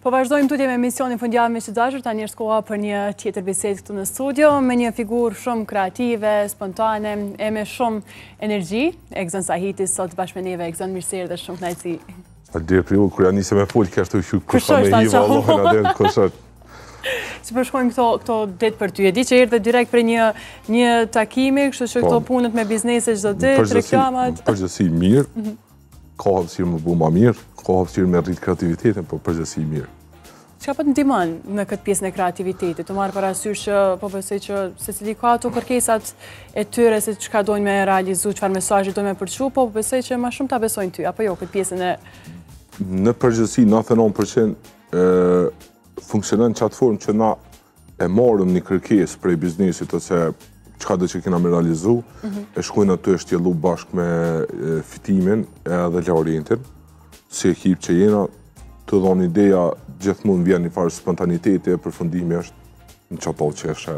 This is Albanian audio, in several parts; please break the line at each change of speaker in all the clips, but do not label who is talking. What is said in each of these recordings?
Po vazhdojmë tutje me emisionin fundjavë me që dashur, tani është koha për një tjetër bisedë këtu në studio, me një figurë shumë kreative, spontane, e me shumë energji, Egzon Sahiti, sot bashkë me neve, Egzon, mirëseri dhe shumë kënaqësi.
Dhe për ju, kërja njëse me folë, kështë të kush ka me hiva, Allahin adem, kështë.
Që përshkojmë këto ditë për ty, e di që erdhe direkt për një takimi, kështë që këto punët me biznese çdo ditë, reklamat.
Përgjësi mirë, ka hapësirë më bu ma mirë, ka hapësirë me rritë kreativitetin, po përgjësi mirë.
Çka po të ndihmon në këtë pjesën e kreativitetit? Të marrë parasysh që po besoj që secili ka ato kërkesat e tyre se çka dojnë me realizu, çfarë mesazhi dojnë me përçu, po besoj që më shumë ta besojnë ty, apo jo, këtë pjesën e...
Në përgjithësi, 99% funksionon në qatë formë që na e marrëm një kërkesë prej biznesit ose çka do që kena me realizu, e shkojnë aty e shtjellu bashkë me fitimin edhe Laurentin, si ekip që jena, të dhonë ideja, gjithmonë vjen një farë spontaniteti e përfundimi është në qato që e shë.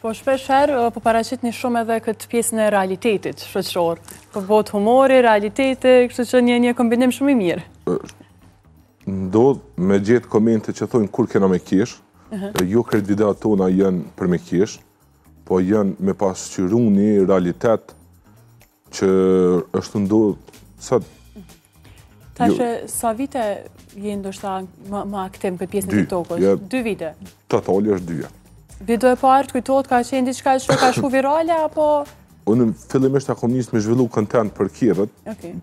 Po shpesh herë, po paraqit një shumë edhe këtë pjesën e realitetit shoqëror. Po bëhet humori, realiteti, kështu që një kombinim shumë i mirë.
Ndodh me gjetë komente që thonë kur kena me kesh, jo kretë videat tona janë për me kesh, po janë me pasqyru një realitet që është ndodh sot.
Tashe, sa vite je ndoshta më aktiv këtë pjesën e TikTokut? 2 vite?
Totali është 2 vite.
Video e parë, kujtohet, ka qenë diçka që ka shku virale, apo...
Unë fillimisht akom nisë me zhvillu content për kjerët,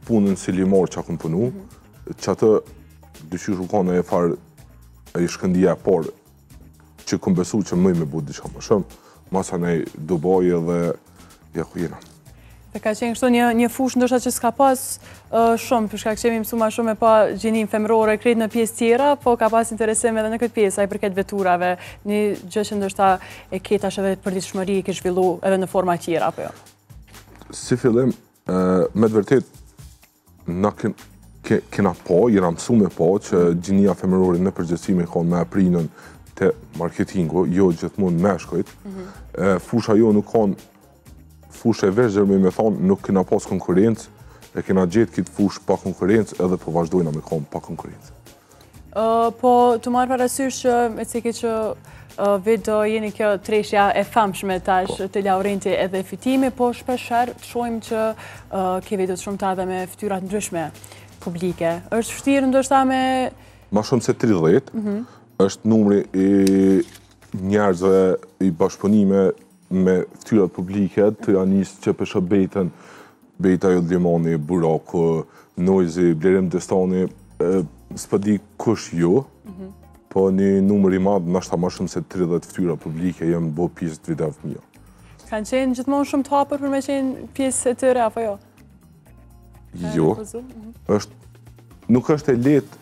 punën si limar që akom punu, që atë dyshysh u kone e farë e shkëndia e parë, që këm besu që mëj me bu diçka më shumë, masa nej Dubai edhe ja ku jena.
Dhe ka qenë kështu një fush ndoshta që s'ka pas shumë, përshka që kemi mësu ma shumë e pa gjinim femërore kretë në pjesë tjera, po ka pas interesim edhe në këtë pjesë, a i përket veturave, një gjë që ndoshta e ketash edhe për ditë shmëri ke zhvillu edhe në forma tjera, apo jo?
Si fillim, me të vërtet, na kena pa, jena mësu me pa që gjinia femërore në përgjësime ka me aprinën të marketingu, jo gjithmonë meshkojt, fusha jo nuk kanë fush e veshër me thonë nuk kena pas konkurencë, e kena gjetë këtë fush pa konkurencë edhe po vazhdojna me kam pa konkurencë.
Po të marrë parasysh që me cike që video jeni kjo treshja e famshme tash të Laurenti edhe fitimi, po shpesher të shojmë që ke video të shumë ta dhe me fytyrat ndryshme publike. Është vështirë ndoshta me...
Ma shumë se 30, është numri i njerëzve i bashkëpunime me ftyrat publike, të janë njësë që për shëbejten, Bejta Jodlimani, Buraku, Noizi, Blerim Destani, s'pa di kush jo, po një numër i madhë, nashta ma shumë se 30 ftyra publike, jem bo pjesë të videof mija.
Kanë qenë gjithmonë shumë të hapër për me qenë pjesë e tëre, apo jo?
Jo, nuk është e letë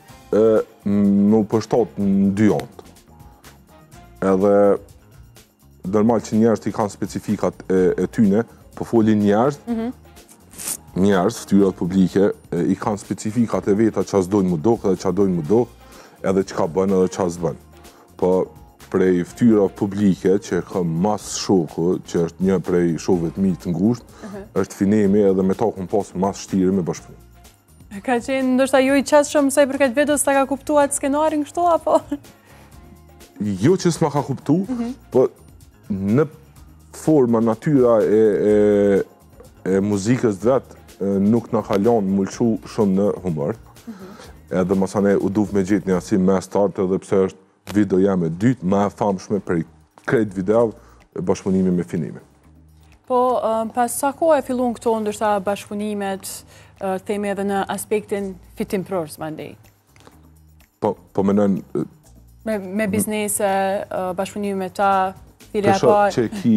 më pështot në 2 antë. Edhe normal që njerëz i kanë specifikat e tyne, po folin njerëz, ftyrat publike, i kanë specifikat e veta që dojnë më dok edhe që dojnë më dok, edhe që ka bënë edhe që bënë. Po prej ftyra publike që ka mas shoku, që është një prej shokëve të mi të ngusht, është finemi edhe me ta kun pas mas shtire me bashkëpunim.
Ka qenë ndoshta ju i qasë shumë se për këtë video s'ta ka kuptuat skenarin kështu, apo?
Jo që s'ma ka kuptu, po në forma, natyra e muzikës vetë nuk në kalon mulqu shumë në humor. Edhe masane u duf me gjithë një asim me startë edhe pse është video jam e dytë, ma e famshme për i krejt video bashkëpunimi me finimi.
Po, pas sa kohë e fillun këto ndërsa bashkëpunimet, themi edhe në aspektin fitim prors, ma ndej?
Po menën...
Me biznese, bashkëpunimi me ta,
Pesha që ki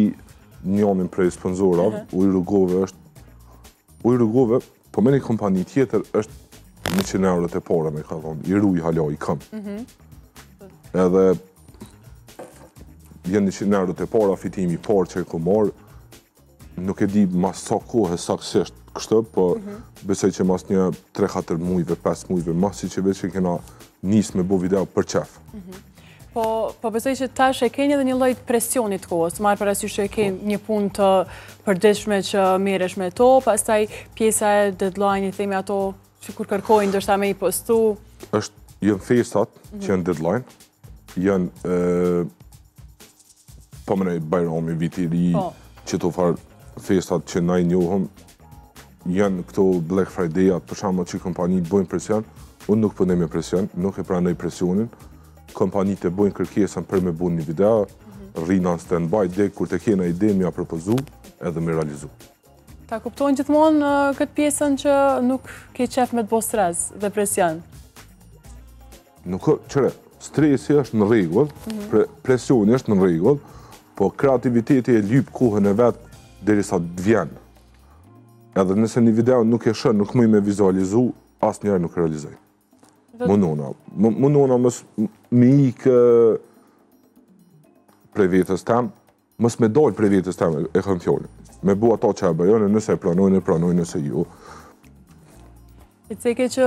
njonin prej sponsorave, Ujrugove është... Ujrugove, po me një kompani tjetër, është 100 eurot e para me ka thonë, i ruj hala i këm. Edhe jenë 100 eurot e para, fitimi parë që e ku marë, nuk e di mas sa kohë saksisht kështë, po besoj që mas një 3-4 mujve, 5 mujve, mas që veç që kena nisë me bo video për qef.
Po besoj që tash e keni edhe një lloj presionit kohës, marrë parasysh që e keni një punë të përditshme që merresh me to, pastaj pjesa e deadline-it, themi ato që kur kërkojnë ndoshta me i postu.
Janë festat që janë deadline, janë po mënej Bajrami, viti i ri, që të farë festat që na i njohëm, janë këto Black Friday-at, për shembull që kompanitë bojnë presion, unë nuk punoj me presion, nuk e pranoj presionin, kompanitë bojnë kërkesën për me bën një video, rrinë në stand-by, dhe kur të kena ide mja propozu, edhe me realizu.
Ta kuptojnë gjithmonë këtë pjesën që nuk ke qef me të bo stres dhe presion?
Nuk, qëre, stresi është në rregull, presioni është në rregull, po kreativiteti e lyp kohën e vetë derisa të vjen. Edhe nëse një video nuk e shën, nuk mëj me vizualizu, asë njerë nuk e realizoj. Munona mës me ikë prej vetës tem, mës me dojnë prej vetës tem e këm fjolin. Me bu ato që e bëjone, nëse e pranojnë, nëse ju.
I ceke që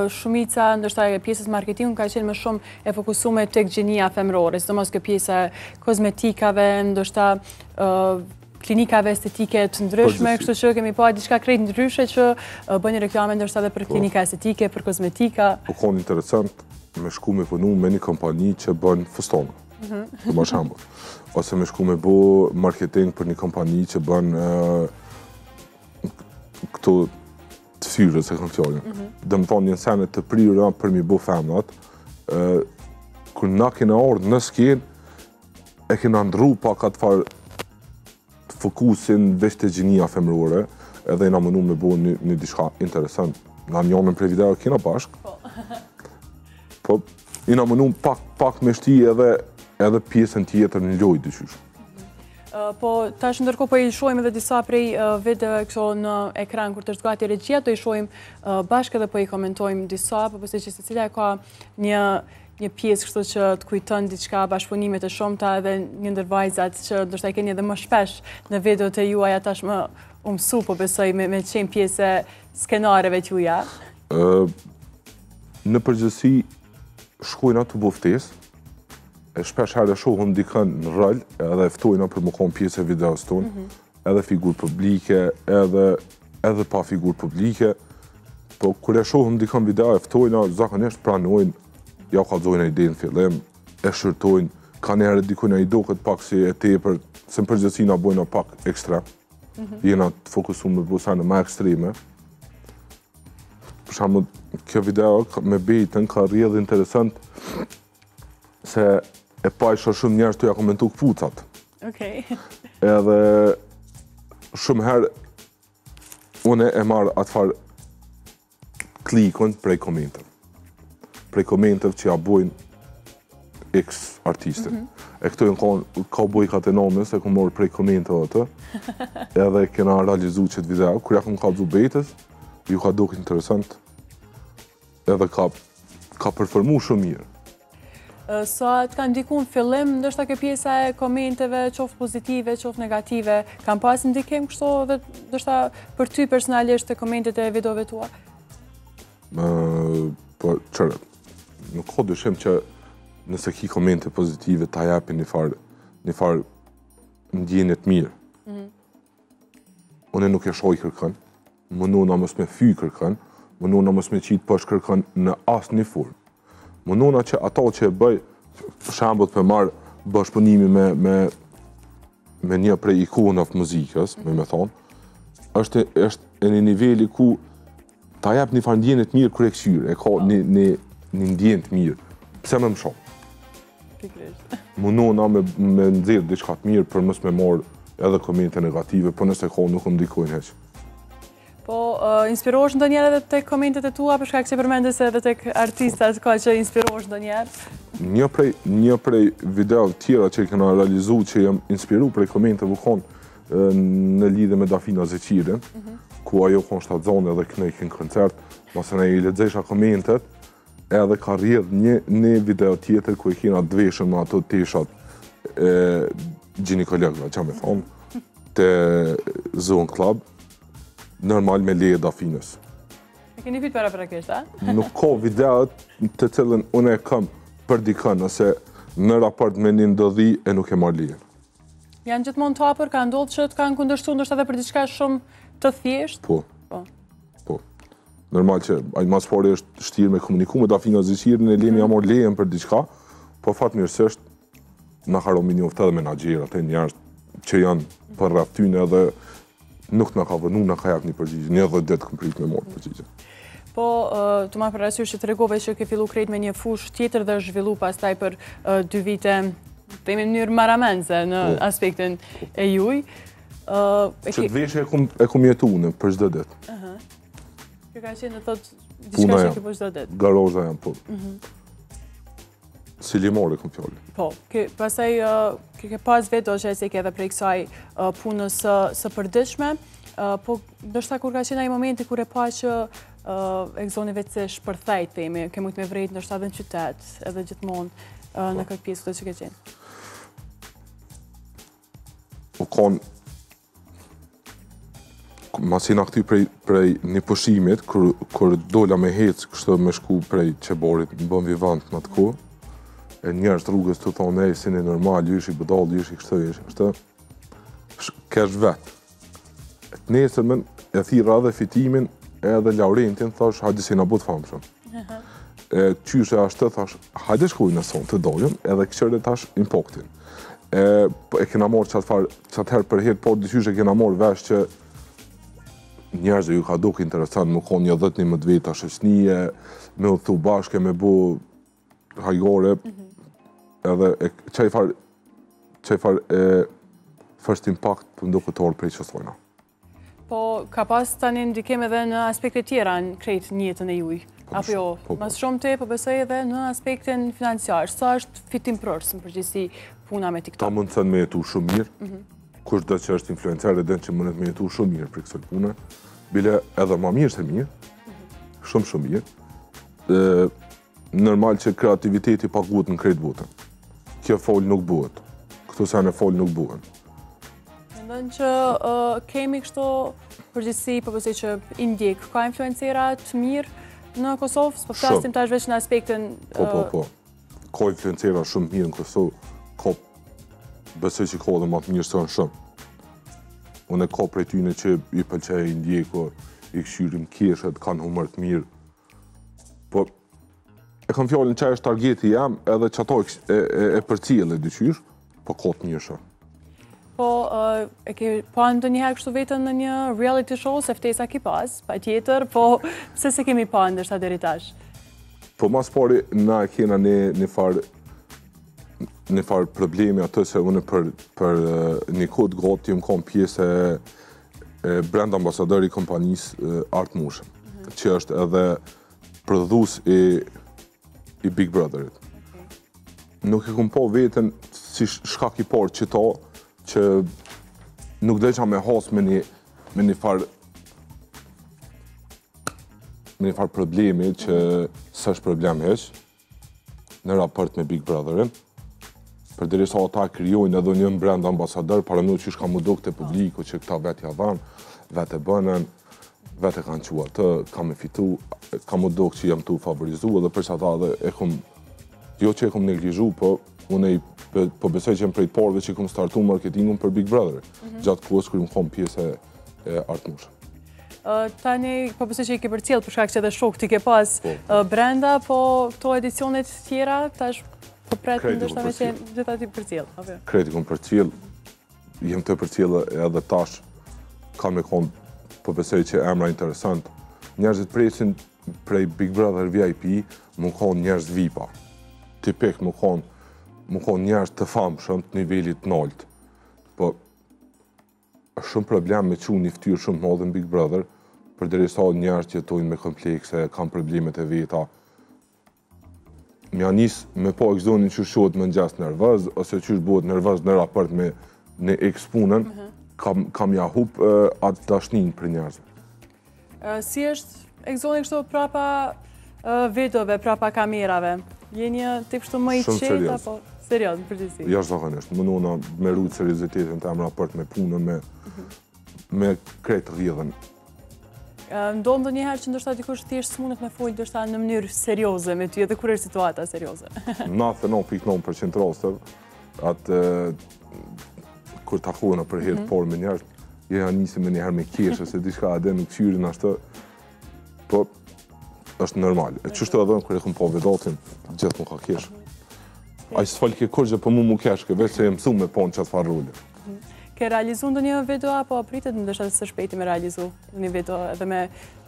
shumica, ndërsa e pjesës marketingu, ka qenë më shumë e fokusume tek gjenia femrore, sidomos kjo pjesa kozmetikave, ndërsa klinikave estetike të ndryshme, kështu që kemi pa diçka krejt ndryshe që bëjnë reklame ndërsa dhe për klinika estetike, për kozmetika.
Po konë interesant me shku me punu me një kompani që bënë fustonë, për më shambull. Ose me shku me bo marketing për një kompani që bënë këto të fyrës e këmë fjallin. Dhe më thonë një senet të prirë për mi bo femnat, kër na kena ardhë në skenë, e kena ndru pak atë farë fokusin veç të gjenia femrore, edhe i na mënu me bo një diçka interesant. Na njonën për video kena bashk, po i na mënu pak me shti edhe pjesën tjetër në lojë dyqysh.
Po, tash ndërkohë po i shojmë edhe disa prej videove këto në ekran kur të është gati regjia, do i shojmë bashkë edhe po i komentojmë disa, po përse që secila ka një pjesë kështu që të kujton diçka, bashkëpunimet e shumta edhe një ndër vajzat që ndoshta i keni edhe më shpesh në videot e juaja tash më mësu, po besoj me qenë pjesë skenareve të juaja.
Në përgjithësi shkojna të boftesë, e shpesh herë shohëm dikën në rol, edhe ftojna për më konë pjesë e videos tonë, edhe figur publike, edhe pa figur publike, po kër e shohëm dikën video e ftojna, zakonisht pranojnë, ja kalzojnë e ide në fillim, e shërtojnë, ka njerë dikujna i do këtë pak si e tepër, se në përgjithësina bojna pak ekstra, jena të fokusu me busane ma ekstreme. Për shamë, kjo video me bejtën ka rrjedh interesant, se e pa isha shumë njerës të ja komentu këpucat. Edhe shumë herë une e marrë atë farë klikon prej komentëv. Prej komentëv që ja bojnë X artistin. E këto jënë ka bojkat e nonës, e ku morë prej komentëv atë, edhe kena realizu qëtë video. Kër ja kom kalzu bejtës, ju ka doke interesant, edhe ka performu shumë mirë.
Sa të kanë ndiku në fillim, ndështë kjo pjesa e komenteve, qoftë pozitive, qoftë negative, kanë pas ndikim kështu dhe ndështë për ty personalisht të komentet e videove tua?
Po, qërë, nuk ka dyshim që nëse ki komente pozitive, ta jepi një farë ndjenit mirë. Une nuk e shoj kërkën, mënuna mës me fy kërkën, mënuna mës me qitë pësh kërkën në asë një formë. Mënuna që ato që e bëj, për shembut për marë bashkëpunimi me një prej ikonave muzikës, me thonë, është e një nivelli ku ta jep një farë ndjenit mirë kër e kësyrë, e ka një ndjenit mirë. Pse me më shumë? Mënuna me nëzirë diçka të mirë për mësë me marë edhe komente negative, për nëse ka nuk më dikojnë heqë.
Po, inspirohesh ndonjëherë edhe tek komentet e tua, për shkak që përmendë se edhe tek artistat ka që inspirohesh ndonjëherë?
Një prej video tjera që i kena realizu që jem inspiru prej komenteve konë në lidhe me Dafina Zeqirin, ku ajo konë shtatzone edhe këne i kënë koncert, mëse ne i lexesha komentet, edhe ka rrjedh një video tjetër ku i kena dveshën me ato teshat ginekologëve, që me thonë, të Zone Club, normal me leje Dafinës.
E keni fyt para prakisht, a?
Nuk ka videot të cilën unë e kam për dikën, ose në raport me një ndodhi e nuk e marrë lejen.
Janë gjithmonë të hapur, ka ndodhur që të kanë kundërshtuar ndoshta edhe për diçka shumë të thjeshtë?
Po. Normal që ai mas pari është shtirë me komuniku me dafi nga zëqirën e lemi amor lejen për diçka, po fatmirësisht na ka rominjoft edhe menaxherat e njerëz që janë për rreth tyne edhe nuk na ka vënë, na ka jap një përgjigje. Një 10 ditë kom prit me marr përgjigje.
Po, të marr parasysh që tregove që ke fillu krejt me një fushë tjetër dhe zhvillu pastaj për 2 vite, themi në mënyrë maramense në aspektin e juaj.
Që të veshje e kom jetu në për çdo ditë.
Kjo ka qenë thot diçka që ke për çdo ditë.
Garozha jam po. Si limore kom fjalë.
Po, pastaj ke pas vetë ose se ke edhe prej kësaj punës së përditshme, po ndoshta kur ka qenë ai momenti kur e pa që e gëzoni vetë se shpërthejt, themi, ke mujt me vrejt ndoshta edhe në qytet, edhe gjithmonë në këtë pjesë këtë që ke qenë.
U konë masina këty prej një pushimit, kur dola me hecë, kështë me shku prej qeborit, më bëm vivant në atë kohë, e njerës të rrugës të thonë, e, si një normal, ju ishi bëdall, ju ishi kështë, kesh vetë. Të nesërmen, e thira edhe fitimin, edhe Laurentin, thash, hajde si na bot famshëm. Qyshe ashtë, thash, hajde shkuj në son të doljëm, edhe këqëre tash impaktin. E kena morë qatë herë për herë, por dyqyshe kena morë vesh që njerëzë ju ka duke interesant, më konë një 10-11 veta shëqnije, me u thu bashke, me bu hajgore, edhe qaj farë first impact për nduke të orë prej qësojna.
Po, ka pas tani ndikim edhe në aspekte tjera në krejt njëtën e juj? Apo jo, mas shumë të po besoj edhe në aspektin financiar. Sa është fitim prërës në përgjithësi puna me TikTok?
Ta mund të me jetu shumë mirë, kush dhe që është influencer e den që mundet me jetu shumë mirë për kësër punë, bile edhe ma mirë se mirë, shumë mirë. Normal që kreativiteti paguhet në krejt botën. Kjo fol nuk buhet. Këto sene fol nuk buhen.
Mendon që kemi kështu përgjithësi, po besoj që indjek, ka influencera të mirë në Kosovë? Po flasim tash veç në aspektin...
Po. Ka influencera shumë mirë në Kosovë. Besoj që ka dhe më të mirë së në shumë. Unë e ka prej tyne që i pëlqej indjeko, i këshyrim keshet, kanë humër të mirë. Po, e kam fjallin që është targeti jam, edhe që ato e përcjellë e dyqysh, po ka të mirë shumë.
Po, e ke pa ndë njëherë kështu vetën në një reality show, se ftesa ki pas, pa tjetër, po pse se kemi pa ndërsa deri tash?
Po, mas pari, na e kena një farë problemi atë se unë për një kodë gati më kom pjesë e brand ambasadori kompanisë Art Motion, që është edhe prodhues i Big Brotherit. Nuk e kom po vetën si shkak i parë që ta, që nuk dhe qa me has me një farë problemi që s'është problem heq në raport me Big Brotherin, për diri sa ata kryojnë edhe një brand ambasador, para në që shka mu do këtë publiku që këta vetë ja dhanë, vetë e bënen, vetë e kanë qua të, kam e fitu, kam mu do që jam të favorizu, edhe përsa ta dhe e kom, jo që e kom neglizhu, po unë po besoj që jem prej të parëve që kom startu marketingun për Big Brother, gjatë kohës kërë më kom pjesë e Art Motion.
Tani, po besoj që i ke përcjell për shkak që edhe shok ti ke pas brenda, po këto edicionet tjera, tash po pretë ndështë me që gjitha ti përcjell.
Kreti kom përcjell, jem të përcjell edhe tash, ka me konë, po besoj që emra interesant. Njerëzit presin prej Big Brother VIP, më konë njerëz VIP-a. Tipik më konë njerëz të famshëm të nivelit nalt. Po, është shumë problem me që një ftyrë shumë madhe në Big Brother, për deri sa njerëz që jetojnë me komplekse, kanë problemet e veta. Mja nisë me po ekzonin që shohet më ngjas nervëz, ose që bëhet nervëz në raport me në ekspunën, kam ja hup atë dashnin për njerëzve.
Si është ekzoni kështu prapa videove, prapa kamerave? Je një tip kështu më i qetë, apo serios, në përgjithësi?
Jashtëzakonisht, më nuna me rrujt seriozitetin të em raport me punën, me kretë rrjedhen.
Ndonë do njëherë që ndoshta dikush thjesht s'mundet me folë ndoshta në mënyrë serioze me ty, edhe kur është situata serioze?
99.9% rasteve, atë kur takohena për herë të parë me njerëz, ja nisim me njëherë me keshë, se diçka edhe në këshyrin ashtë, po është normal. E qështu edhe kërë e këm po vedatin, gjithë më ka kesh. A i s'fal ke kurgjë për mu kesh, ke veç se e mësu me ponë qatë farë rulli.
Ke realizu ndë një video apo pritet në dëshatë së shpejti me realizu një video edhe me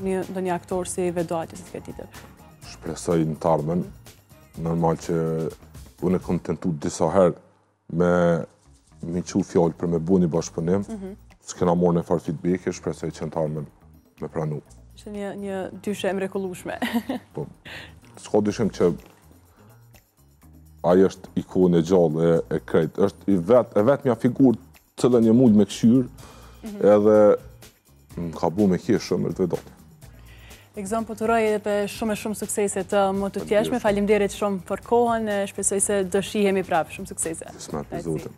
ndë një aktor si vedoati, si të këtë titër?
Shpresoj në tarmen, normal që unë e kom tentu disa herë me mi qu fjallë për me bu një bashkëpunim, s'kena morë në farë feedback, shpresoj që në tarmen me pranu.
Që një dyshe mrekullueshme.
Po, s'ka dyshim që ajo është ikonë e gjallë e krejt, është e vetëmja figurë cëllën një mund me këshyrë, edhe më ka bu me kje shumë e të vedote.
Egzam, po të rojë edhe shumë e shumë sukseset më të tjeshme, falimderit shumë për kohën, shpresoj se do shihemi prapë, shumë suksese.
Bismillah, për zotin.